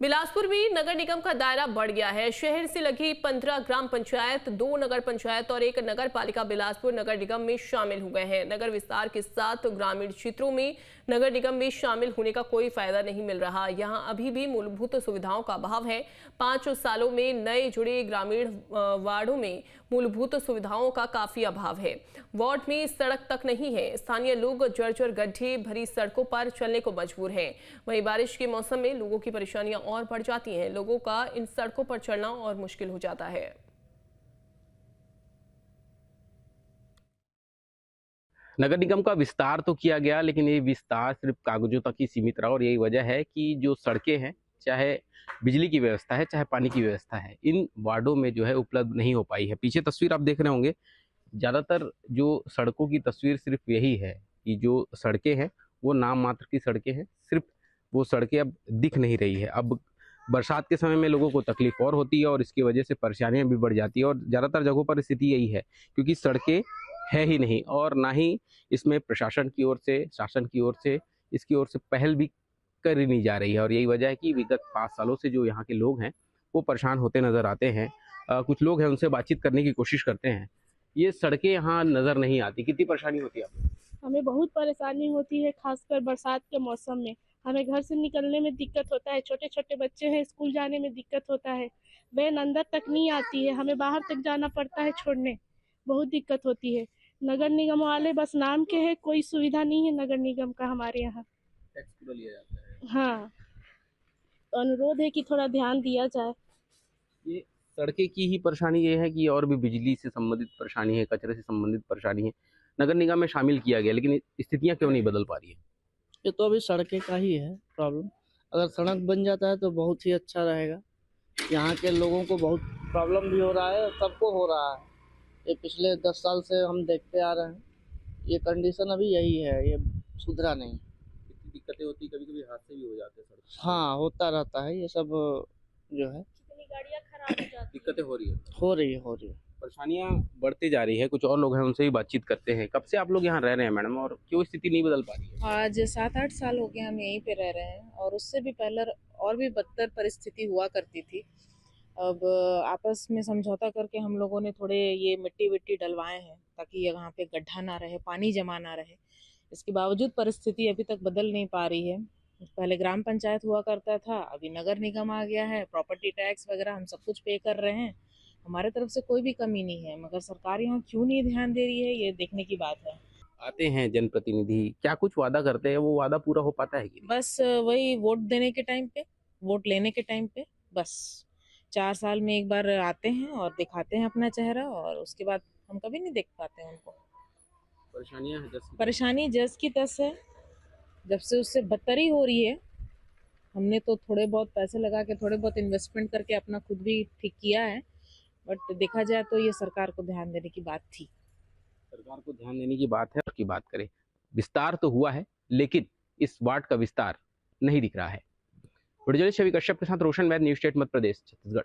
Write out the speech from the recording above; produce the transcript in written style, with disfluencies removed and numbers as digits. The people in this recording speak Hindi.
बिलासपुर में नगर निगम का दायरा बढ़ गया है। शहर से लगी 15 ग्राम पंचायत, 2 नगर पंचायत और 1 नगर पालिका बिलासपुर नगर निगम में शामिल हो गए हैं। नगर विस्तार के साथ ग्रामीण क्षेत्रों में नगर निगम में शामिल होने का कोई फायदा नहीं मिल रहा। यहां अभी भी मूलभूत सुविधाओं का अभाव है। 5 सालों में नए जुड़े ग्रामीण वार्डों में मूलभूत सुविधाओं का काफी अभाव है। वार्ड में सड़क तक नहीं है। स्थानीय लोग जर्जर गड्ढे भरी सड़कों पर चलने को मजबूर हैं। वहीं बारिश के मौसम में लोगों की परेशानियां और बढ़ जाती हैं। लोगों का इन सड़कों पर चलना और मुश्किल हो जाता है। नगर निगम का विस्तार तो किया गया, लेकिन ये विस्तार सिर्फ कागजों तक ही सीमित रहा और यही वजह है कि जो सड़कें हैं, चाहे बिजली की व्यवस्था है, चाहे पानी की व्यवस्था है, इन वार्डों में जो है उपलब्ध नहीं हो पाई है। पीछे तस्वीर आप देख रहे होंगे, ज़्यादातर जो सड़कों की तस्वीर सिर्फ यही है कि जो सड़कें हैं वो नाम मात्र की सड़कें हैं। सिर्फ वो सड़कें अब दिख नहीं रही है। अब बरसात के समय में लोगों को तकलीफ और होती है और इसकी वजह से परेशानियां भी बढ़ जाती है और ज़्यादातर जगहों पर स्थिति यही है, क्योंकि सड़कें है ही नहीं और ना ही इसमें प्रशासन की ओर से, शासन की ओर से, इसकी ओर से पहल भी करी नहीं जा रही है। और यही वजह है कि विगत 5 सालों से जो यहाँ के लोग हैं वो परेशान होते नजर आते हैं। कुछ लोग हैं, उनसे बातचीत करने की कोशिश करते हैं। ये सड़कें यहाँ नजर नहीं आती, कितनी परेशानी होती है आपको? हमें बहुत परेशानी होती है, खासकर बरसात के मौसम में। हमें घर से निकलने में दिक्कत होता है, छोटे छोटे बच्चे हैं, स्कूल जाने में दिक्कत होता है। वैन अंदर तक नहीं आती है, हमें बाहर तक जाना पड़ता है छोड़ने। बहुत दिक्कत होती है। नगर निगम वाले बस नाम के हैं, कोई सुविधा नहीं है नगर निगम का हमारे यहाँ। टैक्स पूरा लिया जाता है। हाँ, तो अनुरोध है कि थोड़ा ध्यान दिया जाए। ये सड़कें की ही परेशानी ये है कि और भी बिजली से संबंधित परेशानी है, कचरे से संबंधित परेशानी है। नगर निगम में शामिल किया गया, लेकिन स्थितियां क्यों नहीं बदल पा रही है? ये तो अभी सड़कें का ही है प्रॉब्लम। अगर सड़क बन जाता है तो बहुत ही अच्छा रहेगा। यहाँ के लोगों को बहुत प्रॉब्लम भी हो रहा है, सबको हो रहा है। ये पिछले 10 साल से हम देखते आ रहे हैं, ये कंडीशन अभी यही है, ये सुधरा नहीं। कितनी दिक्कतें होती, कभी कभी हादसे भी हो जाते हैं सड़क। हाँ, होता रहता है ये सब जो है। कितनी गाड़ियाँ खराब हो जाती हैं। दिक्कतें हो रही है, हो रही है। परेशानियां बढ़ती जा रही है। कुछ और लोग हैं, उनसे भी बातचीत करते हैं। कब से आप लोग यहाँ रह रहे हैं मैडम, और क्यों स्थिति नहीं बदल पा रही है? आज 7-8 साल हो गए हम यहीं पे रह रहे हैं और उससे भी पहले और भी बदतर परिस्थिति हुआ करती थी। अब आपस में समझौता करके हम लोगों ने थोड़े ये मिट्टी विट्टी डलवाए हैं ताकि यहाँ पे गड्ढा ना रहे, पानी जमा ना रहे। इसके बावजूद परिस्थिति अभी तक बदल नहीं पा रही है। पहले ग्राम पंचायत हुआ करता था, अभी नगर निगम आ गया है। प्रॉपर्टी टैक्स वगैरह हम सब कुछ पे कर रहे हैं, हमारे तरफ से कोई भी कमी नहीं है, मगर सरकार यहाँ क्यों नहीं ध्यान दे रही है, ये देखने की बात है। आते हैं जनप्रतिनिधि, क्या कुछ वादा करते हैं, वो वादा पूरा हो पाता है कि नहीं? बस वही वोट देने के टाइम पे, वोट लेने के टाइम पे बस 4 साल में एक बार आते हैं और दिखाते हैं अपना चेहरा और उसके बाद हम कभी नहीं देख पाते हैं उनको। परेशानी जस की तस है, जब से उससे बदतरी हो रही है। हमने तो थोड़े बहुत पैसे लगा के, थोड़े बहुत इन्वेस्टमेंट करके अपना खुद भी ठीक किया है, बट देखा जाए तो ये सरकार को ध्यान देने की बात थी। सरकार को ध्यान देने की बात है। और की बात करें, विस्तार तो हुआ है, लेकिन इस वार्ड का विस्तार नहीं दिख रहा है। वीडियो जर्नलिस्ट छवि कश्यप के साथ रोशन वैद, न्यूज़ 8 मध्य प्रदेश, छत्तीसगढ़।